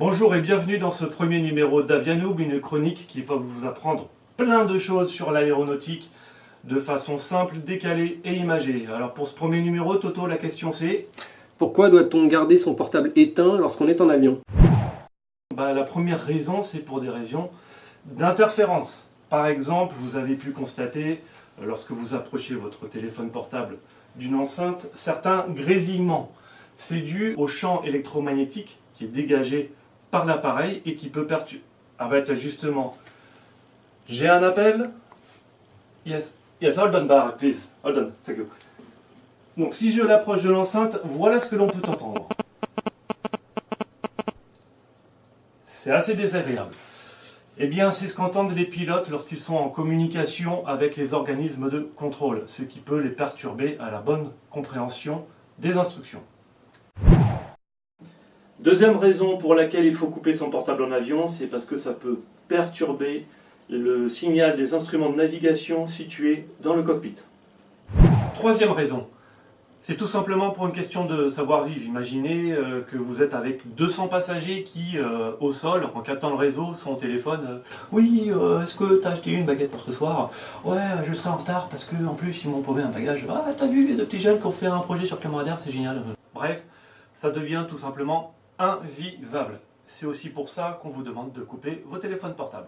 Bonjour et bienvenue dans ce premier numéro d'Avianoub, une chronique qui va vous apprendre plein de choses sur l'aéronautique de façon simple, décalée et imagée. Alors pour ce premier numéro, Toto, la question c'est... Pourquoi doit-on garder son portable éteint lorsqu'on est en avion? La première raison, c'est pour des raisons d'interférence. Par exemple, vous avez pu constater, lorsque vous approchez votre téléphone portable d'une enceinte, certains grésillements. C'est dû au champ électromagnétique qui est dégagé par l'appareil et qui peut perturber. Ah justement, j'ai un appel. Yes, hold on, bar, please. Hold on, thank you. Donc si je l'approche de l'enceinte, voilà ce que l'on peut entendre. C'est assez désagréable. Eh bien, c'est ce qu'entendent les pilotes lorsqu'ils sont en communication avec les organismes de contrôle, ce qui peut les perturber à la bonne compréhension des instructions. Deuxième raison pour laquelle il faut couper son portable en avion, c'est parce que ça peut perturber le signal des instruments de navigation situés dans le cockpit. Troisième raison, c'est tout simplement pour une question de savoir-vivre. Imaginez que vous êtes avec 200 passagers qui, au sol, en captant le réseau, sont au téléphone. Oui, est-ce que t'as acheté une baguette pour ce soir? Ouais, je serai en retard parce que en plus ils m'ont paumé un bagage. Ah, t'as vu les deux petits jeunes qui ont fait un projet sur Clément Radar, c'est génial. Bref, ça devient tout simplement invivable. C'est aussi pour ça qu'on vous demande de couper vos téléphones portables.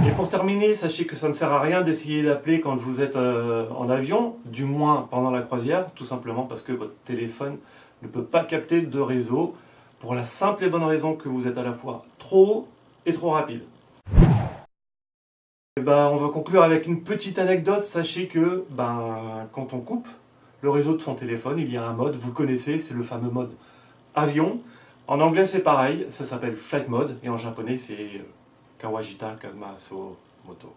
Et pour terminer, sachez que ça ne sert à rien d'essayer d'appeler quand vous êtes en avion, du moins pendant la croisière, tout simplement parce que votre téléphone ne peut pas capter de réseau, pour la simple et bonne raison que vous êtes à la fois trop haut et trop rapide. On va conclure avec une petite anecdote. Sachez que quand on coupe le réseau de son téléphone, il y a un mode, vous le connaissez, c'est le fameux mode avion. En anglais c'est pareil, ça s'appelle Flight Mode, et en japonais c'est Kawajita Kamaso Moto.